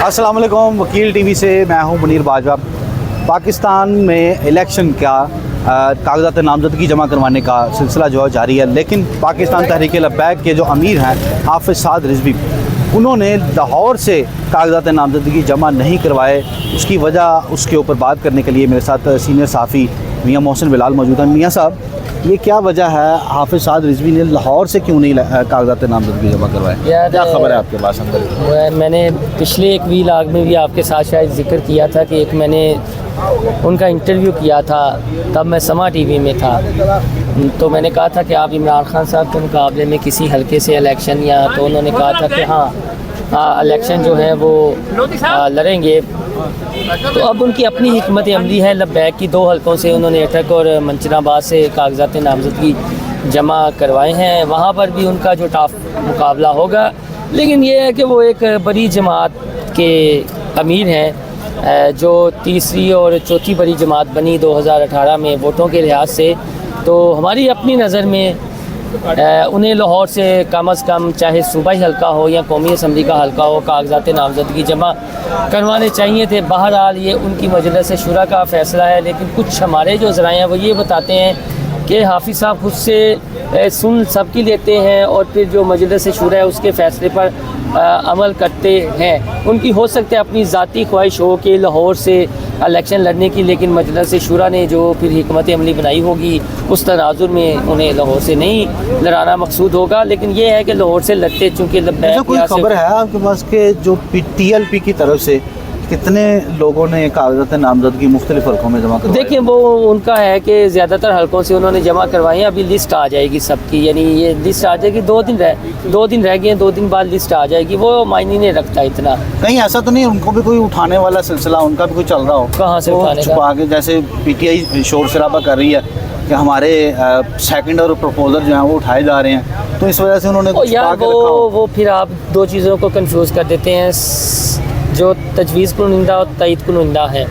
अस्सलाम वालेकुम, वकील टीवी से मैं हूं मुनीर बाजवा। पाकिस्तान में इलेक्शन का कागजात नामजदगी जमा करवाने का सिलसिला जो है जारी है, लेकिन पाकिस्तान तहरीक लब्बैक के जो अमीर हैं हाफिज़ साद रिजवी, उन्होंने लाहौर से कागजात नामजदगी जमा नहीं करवाए। उसकी वजह उसके ऊपर बात करने के लिए मेरे साथ सीनियर सहाफ़ी मियाँ मोहसिन बिलाल मौजूद हैं। मियाँ साहब, ये क्या वजह है हाफिज़ साद रिजवी ने लाहौर से क्यों नहीं कागजात नामजदगी जमा करवाए? क्या खबर है आपके पास अंदर? मैंने पिछले एक वीलॉग में भी आपके साथ शायद जिक्र किया था कि एक मैंने उनका इंटरव्यू किया था, तब मैं समा टीवी में था, तो मैंने कहा था कि आप इमरान खान साहब के मुकाबले में किसी हल्के से इलेक्शन या, तो उन्होंने कहा था कि हाँ इलेक्शन जो है वो लड़ेंगे। तो अब उनकी अपनी हिकमत अमली है। लब्बैक की 2 हलकों से उन्होंने अटक और मंचनाबाद से कागजात नामजदगी जमा करवाए हैं। वहाँ पर भी उनका जो टफ मुकाबला होगा, लेकिन ये है कि वो एक बड़ी जमात के अमीर हैं जो तीसरी और चौथी बड़ी जमात बनी 2018 में वोटों के लिहाज से। तो हमारी अपनी नज़र में उन्हें लाहौर से कम अज़ कम, चाहे सूबाई हल्का हो या कौमी असम्बली का हल्का हो, कागजात नामजदगी जमा करवाने चाहिए थे। बहरहाल ये उनकी मजलिस शुरा का फ़ैसला है, लेकिन कुछ हमारे जो ज़राए हैं वो ये बताते हैं कि हाफिज़ साहब खुद से सुन सबकी लेते हैं और फिर जो मजलिस शुरा है उसके फ़ैसले पर अमल करते हैं। उनकी हो सकता है अपनी ज़ाती ख्वाहिश हो कि लाहौर से इलेक्शन लड़ने की, लेकिन मजलिस शुरा ने जो फिर हिकमत अमली बनाई होगी उस तनाजुर में उन्हें लाहौर से नहीं लड़ाना मकसूद होगा। लेकिन ये है कि लाहौर से लड़ते, चूँकि कोई खबर है आपके पास के जो TLP की तरफ से कितने लोगों ने कागजात नामजदगी मुख्तलिफ हल्कों में जमा करवाई? देखिए, वो उनका है कि ज़्यादातर हल्कों से उन्होंने जमा करवाई हैं। अभी लिस्ट आ जाएगी सबकी, यानी ये लिस्ट आ जाएगी। 2 दिन रह गए हैं, 2 दिन बाद लिस्ट आ जाएगी। वो मायने नहीं रखता इतना। कहीं ऐसा तो नहीं उनको भी कोई उठाने वाला सिलसिला उनका भी कोई चल रहा हो? कहाँ से उठाने का? आगे जैसे PTI शोर शराबा कर रही है कि हमारे सेकंड और प्रपोजल जो हैं वो उठाए जा रहे हैं, तो इस वजह से उन्होंने यार वो फिर आप 2 चीज़ों को कंफ्यूज कर देते हैं, जो तजवीज़ कुनिंदा और तईद कुनिंदा है।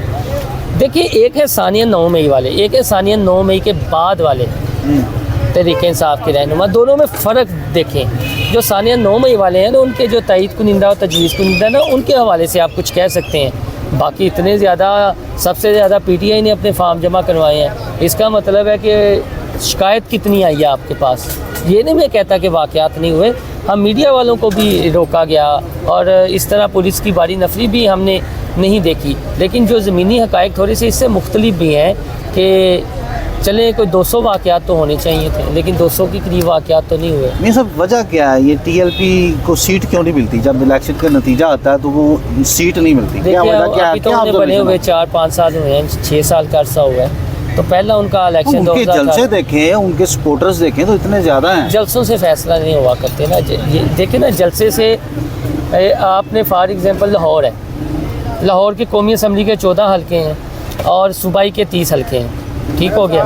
देखिए, एक है सानिया 9 मई वाले, एक है सानिया 9 मई के बाद वाले तहरीक इंसाफ के रहनुमा। दोनों में फ़र्क देखें। जो सानिया 9 मई वाले हैं ना, उनके जो तईद कुनिंदा और तजवीज़ कुनिंदा ना, उनके हवाले से आप कुछ कह सकते हैं। बाकी इतने ज़्यादा, सबसे ज़्यादा PTI ने अपने फार्म जमा करवाए हैं। इसका मतलब है कि शिकायत कितनी आई है आपके पास। ये नहीं मैं कहता कि वाक़यात नहीं हुए, हम मीडिया वालों को भी रोका गया और इस तरह पुलिस की बारी नफरी भी हमने नहीं देखी। लेकिन जो ज़मीनी हक़ाइक़ थोड़े से इससे मुख्तलिफ भी हैं कि चले कोई 200 वाक़यात तो होने चाहिए थे, लेकिन 200 के करीब वाक़यात तो नहीं हुए। ये सब वजह क्या है? ये TLP को सीट क्यों नहीं मिलती? जब इलेक्शन का नतीजा आता है तो वो सीट नहीं मिलती। क्या वजह क्या है? तो उन्हें बने हुए 4-5 साल हुए हैं, 6 साल का अरसा हुआ है। तो पहला उनका इलेक्शन, उनके जलसे देखें, उनके सपोर्टर्स देखें तो इतने ज़्यादा हैं। जलसों से फैसला नहीं हुआ करते ना। देखें ना, जलसे से आपने फॉर एग्जांपल लाहौर है, लाहौर की कौमी असम्बली के 14 हल्के हैं और सूबाई के 30 हल्के हैं, ठीक हो गया।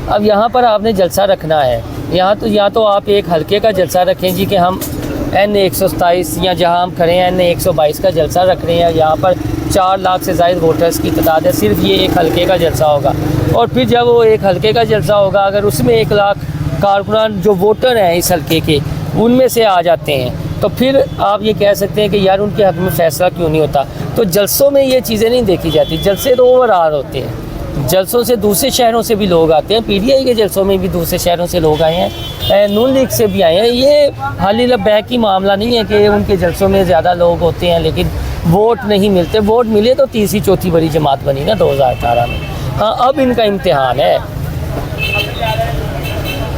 अब यहाँ पर आपने जलसा रखना है, या तो आप एक हल्के का जलसा रखें जी कि हम N127 या जहाँ हम खड़े हैं N122 का जलसा रख रहे हैं, यहाँ पर 4 लाख से ज़ायद वोटर्स की तादाद है, सिर्फ ये एक हल्के का जलसा होगा। और फिर जब वो एक हल्के का जलसा होगा, अगर उसमें 1 लाख कारकुनान जो वोटर हैं इस हल्के के, उनमें से आ जाते हैं, तो फिर आप ये कह सकते हैं कि यार उनके हक़ में फ़ैसला क्यों नहीं होता। तो जलसों में ये चीज़ें नहीं देखी जाती। जलसे तो ओवरऑल होते हैं। जलसों से दूसरे शहरों से भी लोग आते हैं, PTI के जलसों में भी दूसरे शहरों से लोग आए हैं, नून लीग से भी आए हैं। ये हाली लब्बैक की मामला नहीं है कि उनके जलसों में ज़्यादा लोग होते हैं लेकिन वोट नहीं मिलते। वोट मिले तो तीसरी चौथी बड़ी जमात बनी ना 2018 में। हाँ, अब इनका इम्तिहान है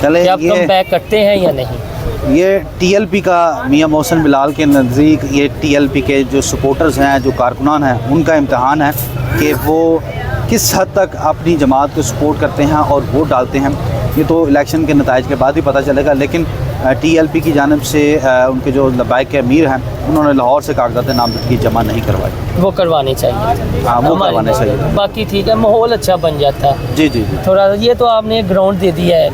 कि अब कम बैक करते हैं या नहीं। ये TLP का मियाँ मोहसिन बिलाल के नज़दीक ये TLP के जो सपोर्टर्स हैं, जो कारकुनान हैं, उनका इम्तिहान है कि वो किस हद तक अपनी जमात को सपोर्ट करते हैं और वोट डालते हैं। ये तो इलेक्शन के नताइज के बाद ही पता चलेगा। लेकिन TLP की जानिब से उनके जो लब्बैक के अमीर हैं, उन्होंने लाहौर से कागजात नामजदगी जमा नहीं करवाई। वो करवाने चाहिए। हाँ, वो करवाने चाहिए। बाकी ठीक है, माहौल अच्छा बन जाता है। जी जी जी। थोड़ा ये तो आपने ग्राउंड दे दिया है